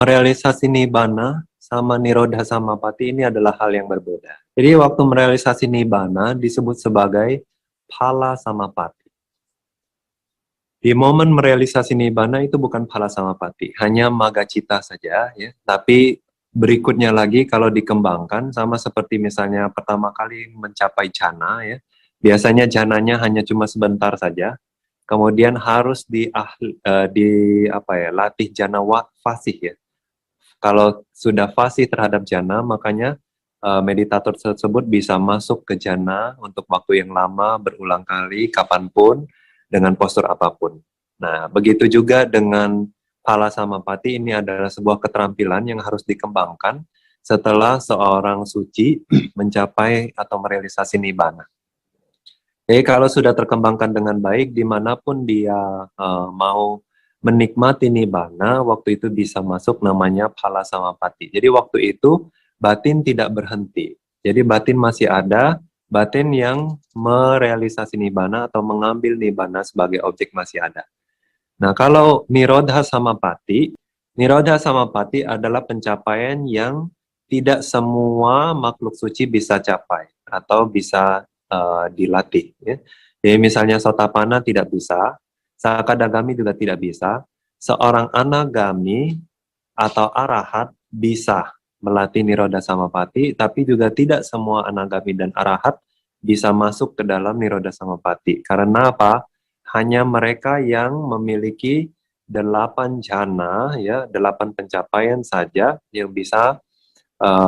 Realisasi nibbana sama nirodha samapatti ini adalah hal yang berbeda. Jadi waktu merealisasi nibbana disebut sebagai phala samapatti. Di momen merealisasi nibbana itu bukan phala samapatti, hanya magga citta saja ya. Tapi berikutnya lagi kalau dikembangkan sama seperti misalnya pertama kali mencapai jhana ya. Biasanya jhananya hanya cuma sebentar saja. Kemudian harus latih jhana fasih ya. Kalau sudah fasih terhadap jhana, makanya meditator tersebut bisa masuk ke jhana untuk waktu yang lama, berulang kali, kapanpun, dengan postur apapun. Nah, begitu juga dengan phala samapatti, ini adalah sebuah keterampilan yang harus dikembangkan setelah seorang suci mencapai atau merealisasi nibbana. Jadi kalau sudah terkembangkan dengan baik, dimanapun dia mau menikmati nibbana, waktu itu bisa masuk namanya phala samapatti. Jadi waktu itu batin tidak berhenti. Jadi batin masih ada, batin yang merealisasi nibbana atau mengambil nibbana sebagai objek masih ada. Nah, kalau nirodha samapatti adalah pencapaian yang tidak semua makhluk suci bisa capai atau bisa dilatih. Ya. Jadi misalnya Sotapanna tidak bisa, Sakadagami juga tidak bisa, seorang anagami atau arahat bisa melatih nirodha samapatti, tapi juga tidak semua anagami dan arahat bisa masuk ke dalam nirodha samapatti. Karena apa? Hanya mereka yang memiliki 8 jhana, ya, 8 pencapaian saja yang bisa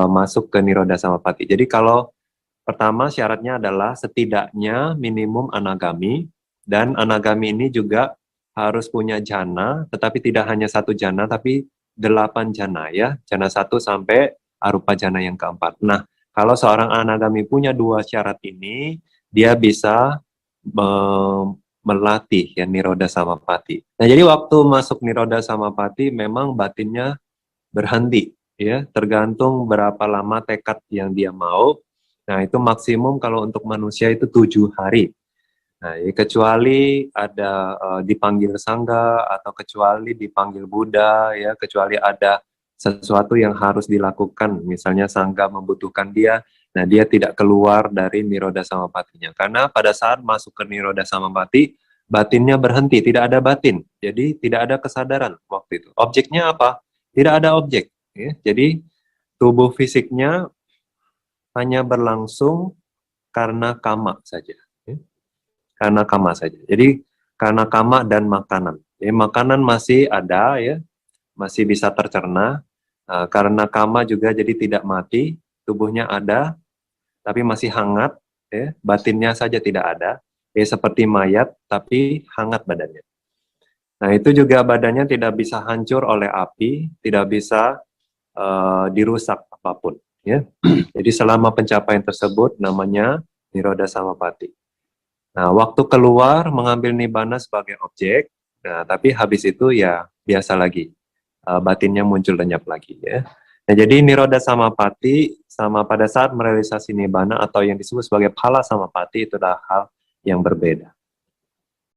masuk ke nirodha samapatti. Jadi kalau pertama syaratnya adalah setidaknya minimum anagami, dan anagami ini juga harus punya jhana, tetapi tidak hanya 1 jhana, tapi 8 jhana ya, jhana 1 sampai arupa jhana yang keempat. Nah, kalau seorang anagami punya 2 syarat ini, dia bisa melatih ya nirodha samapatti. Nah, jadi waktu masuk nirodha samapatti memang batinnya berhenti ya, tergantung berapa lama tekad yang dia mau. Nah, itu maksimum kalau untuk manusia itu 7 hari. Nah, ya, kecuali ada dipanggil sangga atau kecuali dipanggil Buddha ya, kecuali ada sesuatu yang harus dilakukan, misalnya sangga membutuhkan dia, nah dia tidak keluar dari nirodha samapattinya. Karena pada saat masuk ke nirodha samapatti, batinnya berhenti, tidak ada batin. Jadi tidak ada kesadaran waktu itu. Objeknya apa? Tidak ada objek. Ya. Jadi tubuh fisiknya hanya berlangsung karena kama saja. Ya. Karena kama saja. Jadi karena kama dan makanan. Jadi makanan masih ada ya, masih bisa tercerna. Karena kama juga jadi tidak mati, tubuhnya ada, tapi masih hangat. Ya. Batinnya saja tidak ada. Ya, seperti mayat, tapi hangat badannya. Nah, itu juga badannya tidak bisa hancur oleh api, tidak bisa dirusak apapun. Ya. Jadi selama pencapaian tersebut namanya nirodha samapatti. Nah, waktu keluar mengambil nibbana sebagai objek, nah, tapi habis itu ya biasa lagi, batinnya muncul lenyap lagi ya. Nah, jadi nirodha samapatti sama pada saat merealisasi nibbana atau yang disebut sebagai phala samapatti itu adalah hal yang berbeda.